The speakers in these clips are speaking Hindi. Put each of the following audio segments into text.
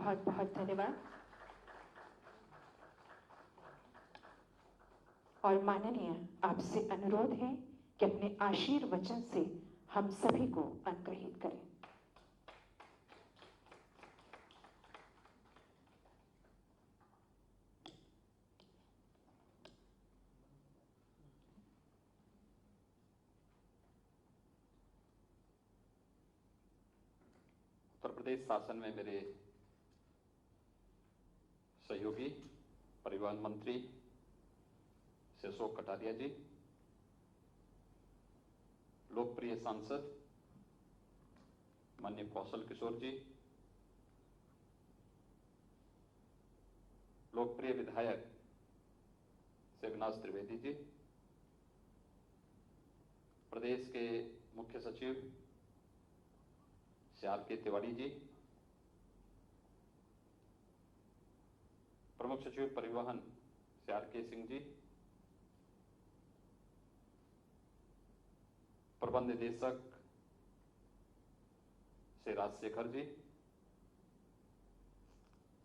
बहुत बहुत धन्यवाद। और माननीय, आपसे अनुरोध है कि अपने आशीर्वचन से हम सभी को अनुग्रहित करें। उत्तर प्रदेश शासन में मेरे सहयोगी परिवहन मंत्री श्री अशोक कटारिया जी, लोकप्रिय सांसद माननीय कौशल किशोर जी, लोकप्रिय विधायक श्री अविनाश त्रिवेदी जी, प्रदेश के मुख्य सचिव श्री आर के तिवारी जी, प्रमुख सचिव परिवहन श्री आर के सिंह जी, प्रबंध निदेशक श्री राजशेखर जी,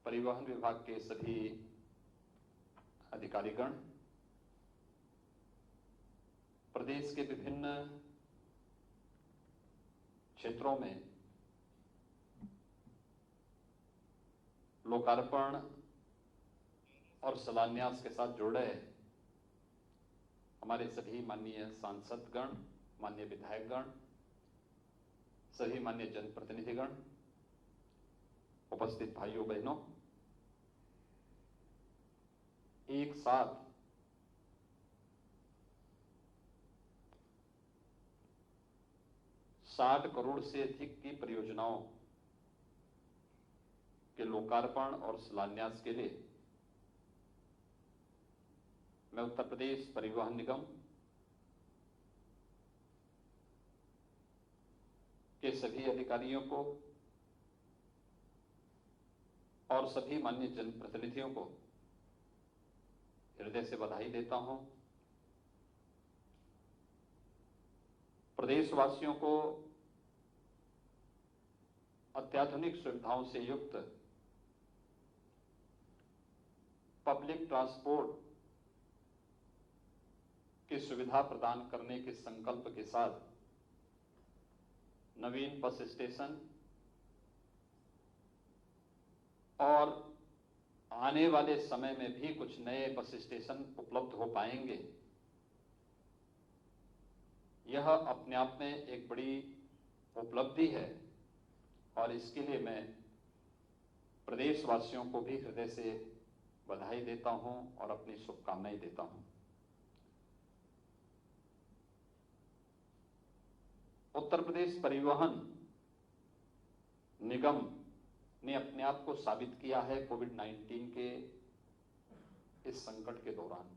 परिवहन विभाग के सभी अधिकारीगण, प्रदेश के विभिन्न क्षेत्रों में लोकार्पण और शिलान्यास के साथ जुड़े हमारे सभी माननीय सांसदगण, माननीय विधायकगण, सभी माननीय जनप्रतिनिधिगण, उपस्थित भाइयों बहनों, एक साथ ₹60 करोड़ से अधिक की परियोजनाओं के लोकार्पण और शिलान्यास के लिए मैं उत्तर प्रदेश परिवहन निगम के सभी अधिकारियों को और सभी माननीय जनप्रतिनिधियों को हृदय से बधाई देता हूं। प्रदेशवासियों को अत्याधुनिक सुविधाओं से युक्त पब्लिक ट्रांसपोर्ट की सुविधा प्रदान करने के संकल्प के साथ नवीन बस स्टेशन और आने वाले समय में भी कुछ नए बस स्टेशन उपलब्ध हो पाएंगे, यह अपने आप में एक बड़ी उपलब्धि है और इसके लिए मैं प्रदेशवासियों को भी हृदय से बधाई देता हूं और अपनी शुभकामनाएं देता हूं। उत्तर प्रदेश परिवहन निगम ने अपने आप को साबित किया है कोविड-19 के इस संकट के दौरान,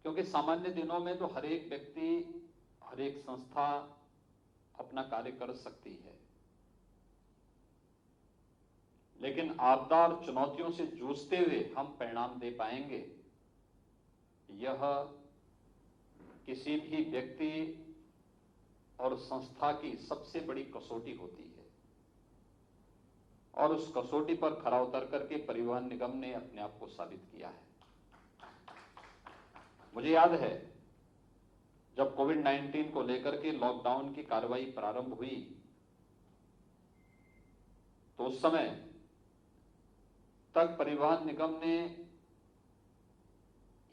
क्योंकि सामान्य दिनों में तो हर एक व्यक्ति, हर एक संस्था अपना कार्य कर सकती है, लेकिन आपदा और चुनौतियों से जूझते हुए हम परिणाम दे पाएंगे, यह किसी भी व्यक्ति और संस्था की सबसे बड़ी कसौटी होती है और उस कसौटी पर खरा उतर करके परिवहन निगम ने अपने आप को साबित किया है। मुझे याद है जब कोविड-19 को लेकर के लॉकडाउन की कार्रवाई प्रारंभ हुई तो उस समय तक परिवहन निगम ने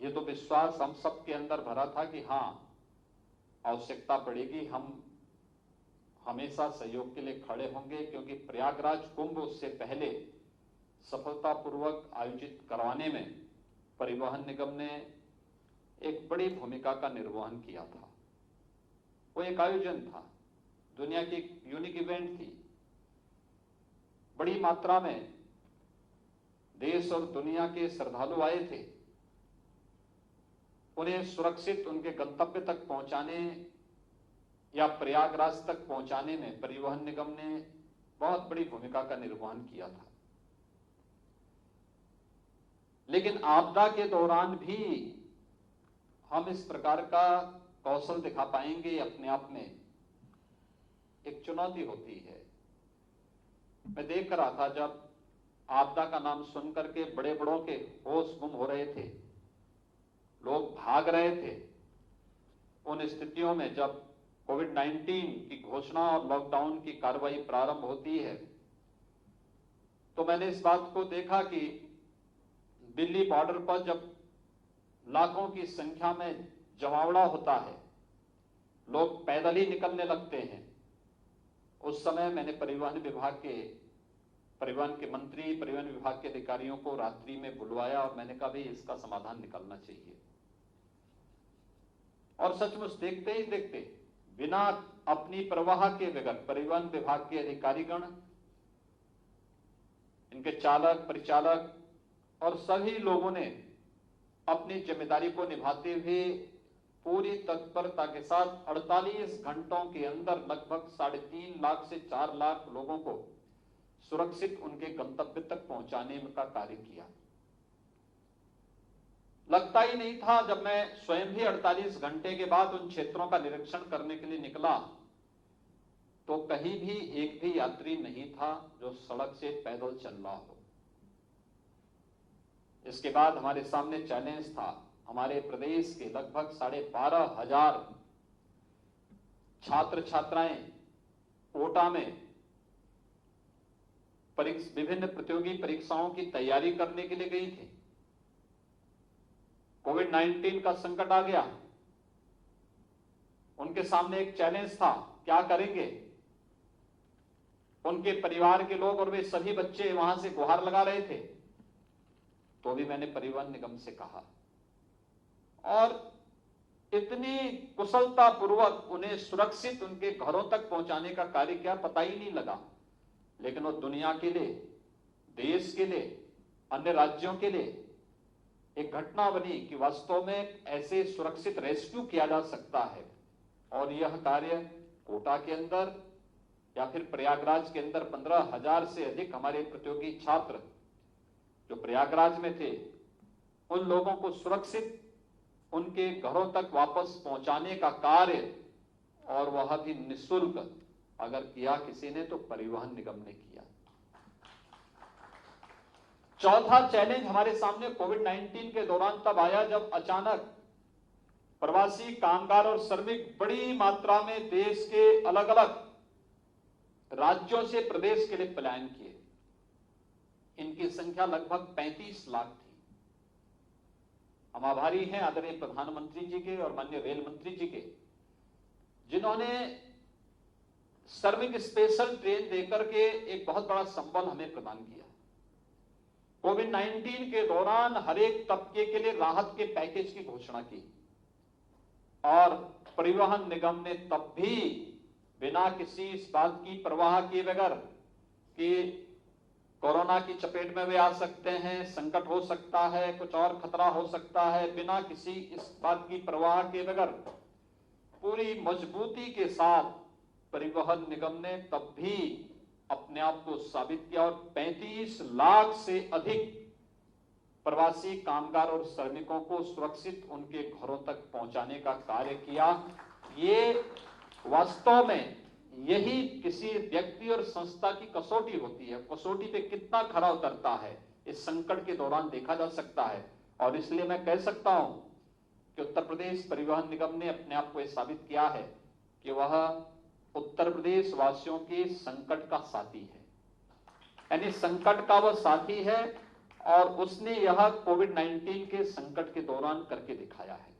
ये तो विश्वास हम सबके अंदर भरा था कि हां, आवश्यकता पड़ेगी हम हमेशा सहयोग के लिए खड़े होंगे, क्योंकि प्रयागराज कुंभ उससे पहले सफलतापूर्वक आयोजित करवाने में परिवहन निगम ने एक बड़ी भूमिका का निर्वहन किया था। वो एक आयोजन था, दुनिया की एक यूनिक इवेंट थी। बड़ी मात्रा में देश और दुनिया के श्रद्धालु आए थे। उन्हें सुरक्षित उनके गंतव्य तक पहुंचाने या प्रयागराज तक पहुंचाने में परिवहन निगम ने बहुत बड़ी भूमिका का निर्वहन किया था। लेकिन आपदा के दौरान भी हम इस प्रकार का कौशल दिखा पाएंगे, अपने आप में एक चुनौती होती है। मैं देख रहा था जब आपदा का नाम सुनकर के बड़े बड़ों के होश गुम हो रहे थे, लोग भाग रहे थे, उन स्थितियों में जब कोविड-19 की घोषणा और लॉकडाउन की कार्रवाई प्रारंभ होती है, तो मैंने इस बात को देखा कि दिल्ली बॉर्डर पर जब लाखों की संख्या में जमावड़ा होता है, लोग पैदल ही निकलने लगते हैं। उस समय मैंने परिवहन के मंत्री, परिवहन विभाग के अधिकारियों को रात्रि में बुलवाया और मैंने कहा भाई इसका समाधान निकालना चाहिए। और सचमुच देखते ही देखते, बिना अपनी परवाह के बगैर परिवहन विभाग के अधिकारीगण, इनके चालक, परिचालक और सभी लोगों ने अपनी जिम्मेदारी को निभाते हुए पूरी तत्परता के साथ 48 घंटों के अंदर लगभग 3.5 लाख से 4 लाख लोगों को सुरक्षित उनके गंतव्य तक पहुंचाने का कार्य किया। लगता ही नहीं था, जब मैं स्वयं भी 48 घंटे के बाद उन क्षेत्रों का निरीक्षण करने के लिए निकला, तो कहीं भी एक भी यात्री नहीं था जो सड़क से पैदल चल रहा हो। इसके बाद हमारे सामने चैलेंज था, हमारे प्रदेश के लगभग 12,500 छात्र छात्राएं कोटा में विभिन्न प्रतियोगी परीक्षाओं की तैयारी करने के लिए गई थी। कोविड-19 का संकट आ गया, उनके सामने एक चैलेंज था, क्या करेंगे? उनके परिवार के लोग और वे सभी बच्चे वहां से गुहार लगा रहे थे। तो भी मैंने परिवहन निगम से कहा और इतनी कुशलता पूर्वक उन्हें सुरक्षित उनके घरों तक पहुंचाने का कार्य किया, पता ही नहीं लगा। लेकिन वो दुनिया के लिए, देश के लिए, अन्य राज्यों के लिए एक घटना बनी कि वास्तव में ऐसे सुरक्षित रेस्क्यू किया जा सकता है। और यह कार्य कोटा के अंदर या फिर प्रयागराज के अंदर 15,000 से अधिक हमारे प्रतियोगी छात्र जो प्रयागराज में थे, उन लोगों को सुरक्षित उनके घरों तक वापस पहुंचाने का कार्य, और वह भी निःशुल्क अगर किया किसी ने तो परिवहन निगम ने किया। चौथा चैलेंज हमारे सामने कोविड-19 के दौरान तब आया जब अचानक प्रवासी कामगार और श्रमिक बड़ी मात्रा में देश के अलग अलग राज्यों से प्रदेश के लिए पलायन किए। इनकी संख्या लगभग 35 लाख थी। हम आभारी हैं आदरणीय प्रधानमंत्री जी के और माननीय रेल मंत्री जी के, जिन्होंने श्रमिक स्पेशल ट्रेन देकर के एक बहुत बड़ा संबल हमें प्रदान किया। कोविड-19 के दौरान हर एक तबके के लिए राहत के पैकेज की घोषणा की और परिवहन निगम ने तब भी बिना किसी इस बात की परवाह किए बगैर कि कोरोना की चपेट में वे आ सकते हैं, संकट हो सकता है, कुछ और खतरा हो सकता है, बिना किसी इस बात की परवाह के बगैर पूरी मजबूती के साथ परिवहन निगम ने तब भी अपने आप को साबित किया और 35 लाख से अधिक प्रवासी कामगार और श्रमिकों को सुरक्षित उनके घरों तक पहुंचाने का कार्य किया। ये वास्तव में यही किसी व्यक्ति और संस्था की कसौटी होती है। कसौटी पे कितना खरा उतरता है इस संकट के दौरान देखा जा सकता है। और इसलिए मैं कह सकता हूं कि उत्तर प्रदेश परिवहन निगम ने अपने आप को यह साबित किया है कि वह उत्तर प्रदेश वासियों के संकट का साथी है, यानी संकट का वह साथी है और उसने यह कोविड-19 के संकट के दौरान करके दिखाया है।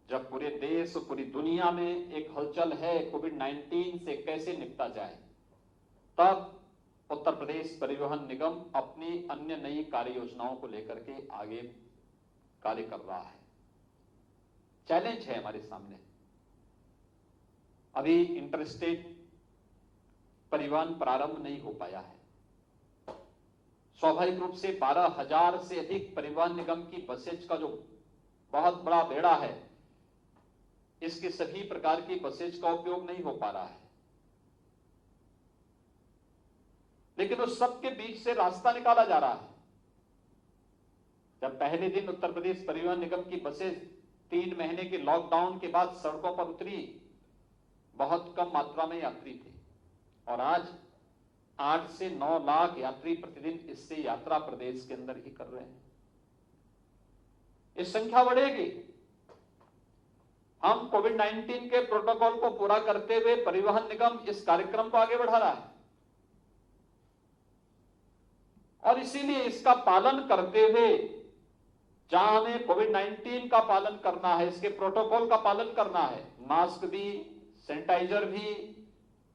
जब पूरे देश, पूरी दुनिया में एक हलचल है कोविड-19 से कैसे निपटा जाए, तब उत्तर प्रदेश परिवहन निगम अपनी अन्य नई कार्य योजनाओं को लेकर के आगे कार्य कर रहा है। चैलेंज है हमारे सामने। अभी इंटरस्टेट परिवहन प्रारंभ नहीं हो पाया है। स्वाभाविक रूप से 12,000 से अधिक परिवहन निगम की बसेज का जो बहुत बड़ा बेड़ा है, इसके सभी प्रकार की बसेज का उपयोग नहीं हो पा रहा है। लेकिन उस सब के बीच से रास्ता निकाला जा रहा है। जब पहले दिन उत्तर प्रदेश परिवहन निगम की बसेज 3 महीने के लॉकडाउन के बाद सड़कों पर उतरी, बहुत कम मात्रा में यात्री थे। और आज 8 से 9 लाख यात्री प्रतिदिन इससे यात्रा प्रदेश के अंदर ही कर रहे हैं। इस संख्या बढ़ेगी। हम कोविड-19 के प्रोटोकॉल को पूरा करते हुए परिवहन निगम इस कार्यक्रम को आगे बढ़ा रहा है और इसीलिए इसका पालन करते हुए, जहां हमें कोविड-19 का पालन करना है, इसके प्रोटोकॉल का पालन करना है, मास्क भी, सैनिटाइजर भी,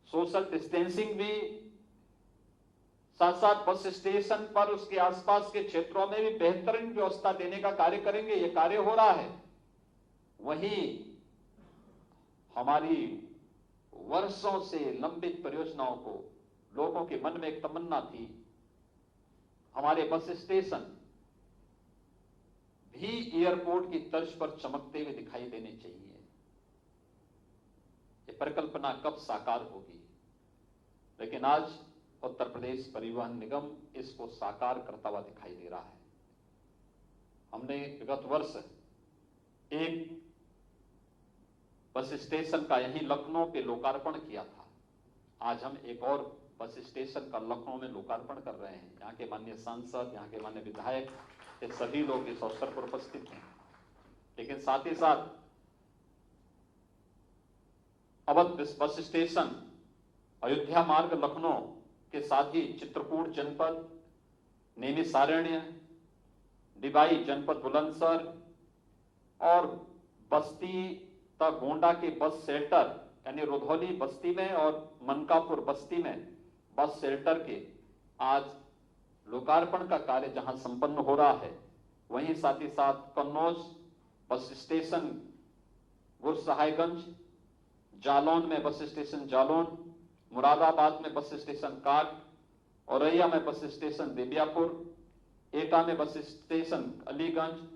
सोशल डिस्टेंसिंग भी, साथ साथ बस स्टेशन पर उसके आसपास के क्षेत्रों में भी बेहतरीन व्यवस्था देने का कार्य करेंगे। ये कार्य हो रहा है। वहीं हमारी वर्षों से लंबित परियोजनाओं को, लोगों के मन में एक तमन्ना थी, हमारे बस स्टेशन भी एयरपोर्ट की तर्ज पर चमकते हुए दिखाई देने चाहिए। ये परिकल्पना कब साकार होगी? लेकिन आज उत्तर प्रदेश परिवहन निगम इसको साकार करता हुआ दिखाई दे रहा है। हमने विगत वर्ष एक बस स्टेशन का यहीं लखनऊ पे लोकार्पण किया था। आज हम एक और बस स्टेशन का लखनऊ में लोकार्पण कर रहे हैं। यहाँ के माननीय सांसद, यहाँ के माननीय विधायक, ये सभी लोग इस अवसर पर उपस्थित हैं। लेकिन साथ ही साथ अवध बस स्टेशन, अयोध्या मार्ग लखनऊ के साथ ही चित्रकूट जनपद, नैमिषारण्य, डिबाई जनपद बुलंदशहर और बस्ती तक गोंडा के बस शेल्टर यानी रुधौली बस्ती में और मनकापुर बस्ती में बस शेल्टर के आज लोकार्पण का कार्य जहां संपन्न हो रहा है, वहीं साथ ही साथ कन्नौज बस स्टेशन गुरसहायगंज, जालौन में बस स्टेशन जालौन, मुरादाबाद में बस स्टेशन काट, औरैया में बस स्टेशन देबियापुर, एटा में बस स्टेशन अलीगंज,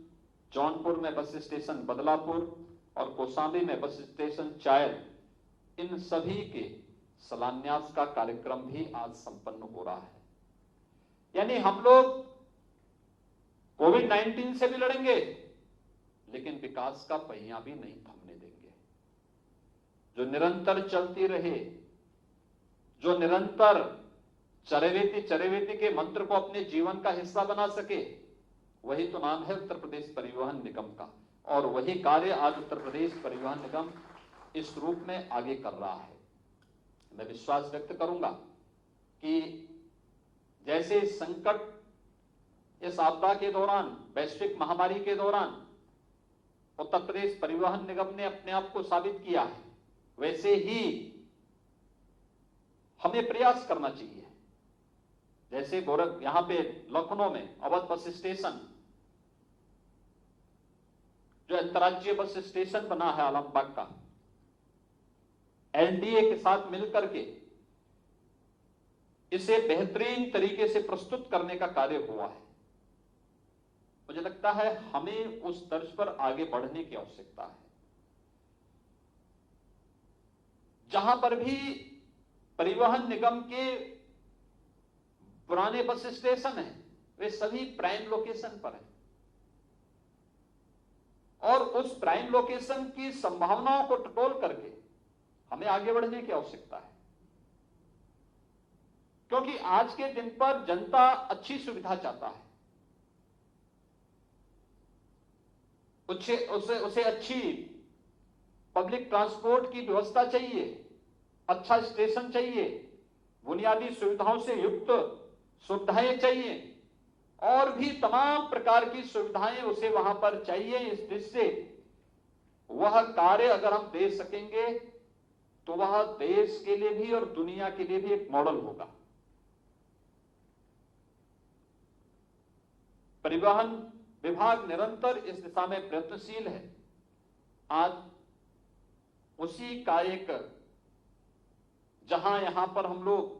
जौनपुर में बस स्टेशन बदलापुर और कौशाम्बी में बस स्टेशन चायल, इन सभी के शिलान्यास का कार्यक्रम भी आज संपन्न हो रहा है। यानी हम लोग कोविड-19 से भी लड़ेंगे, लेकिन विकास का पहिया भी नहीं थमने देंगे। जो निरंतर चलती रहे, जो निरंतर चरैवेति के मंत्र को अपने जीवन का हिस्सा बना सके, वही तो नाम है उत्तर प्रदेश परिवहन निगम का। और वही कार्य आज उत्तर प्रदेश परिवहन निगम इस रूप में आगे कर रहा है। मैं विश्वास व्यक्त करूंगा कि जैसे इस संकट, इस आपदा के दौरान, वैश्विक महामारी के दौरान उत्तर प्रदेश परिवहन निगम ने अपने आप को साबित किया है, वैसे ही हमें प्रयास करना चाहिए। जैसे यहां पे लखनऊ में अवध बस स्टेशन, जो अंतर्राज्यीय बस स्टेशन बना है आलमबाग का, एनडीए के साथ मिलकर के इसे बेहतरीन तरीके से प्रस्तुत करने का कार्य हुआ है। मुझे लगता है हमें उस तर्ज पर आगे बढ़ने की आवश्यकता है। जहां पर भी परिवहन निगम के पुराने बस स्टेशन हैं, वे सभी प्राइम लोकेशन पर हैं और उस प्राइम लोकेशन की संभावनाओं को टटोल करके हमें आगे बढ़ने की आवश्यकता है। क्योंकि आज के दिन पर जनता अच्छी सुविधा चाहता है, उसे अच्छी पब्लिक ट्रांसपोर्ट की व्यवस्था चाहिए, अच्छा स्टेशन चाहिए, बुनियादी सुविधाओं से युक्त सुविधाएं चाहिए और भी तमाम प्रकार की सुविधाएं उसे वहां पर चाहिए। इस दृष्टि से वह कार्य अगर हम दे सकेंगे तो वह देश के लिए भी और दुनिया के लिए भी एक मॉडल होगा। परिवहन विभाग निरंतर इस दिशा में प्रयत्नशील है। आज उसी का एक, जहां यहां पर हम लोग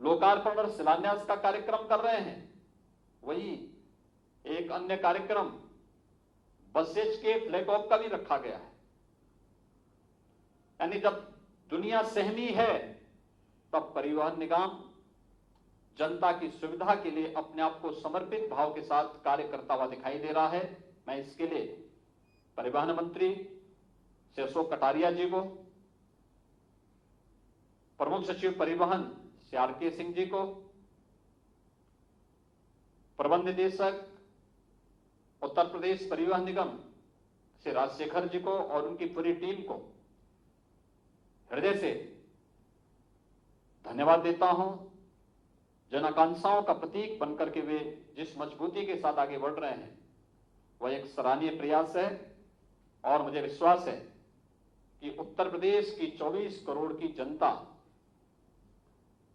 लोकार्पण और शिलान्यास का कार्यक्रम कर रहे हैं, वही एक अन्य कार्यक्रम बसेज के फ्लैग ऑफ का भी रखा गया है। यानी जब दुनिया सहमी है, तब परिवहन निगम जनता की सुविधा के लिए अपने आप को समर्पित भाव के साथ कार्य करता हुआ दिखाई दे रहा है। मैं इसके लिए परिवहन मंत्री श्री अशोक कटारिया जी को, प्रमुख सचिव परिवहन श्री आर.के. सिंह जी को, प्रबंध निदेशक उत्तर प्रदेश परिवहन निगम श्री राजशेखर जी को और उनकी पूरी टीम को हृदय से धन्यवाद देता हूं। जन आकांक्षाओं का प्रतीक बनकर के वे जिस मजबूती के साथ आगे बढ़ रहे हैं वह एक सराहनीय प्रयास है और मुझे विश्वास है कि उत्तर प्रदेश की 24 करोड़ की जनता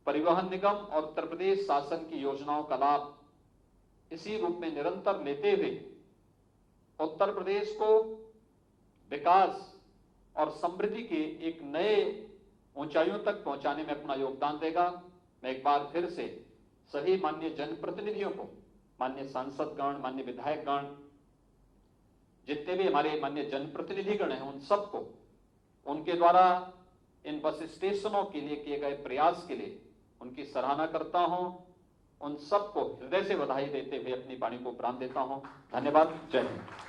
परिवहन निगम और उत्तर प्रदेश शासन की योजनाओं का लाभ इसी रूप में निरंतर लेते हुए उत्तर प्रदेश को विकास और समृद्धि के एक नए ऊंचाइयों तक पहुंचाने में अपना योगदान देगा। मैं एक बार फिर से सभी माननीय जनप्रतिनिधियों को, माननीय सांसदगण, माननीय विधायकगण, जितने भी हमारे माननीय जनप्रतिनिधिगण हैं, उन सबको उनके द्वारा इन बस स्टेशनों के लिए किए गए प्रयास के लिए उनकी सराहना करता हूं। उन सबको हृदय से बधाई देते हुए अपनी वाणी को प्राण देता हूं। धन्यवाद। जय हिंद।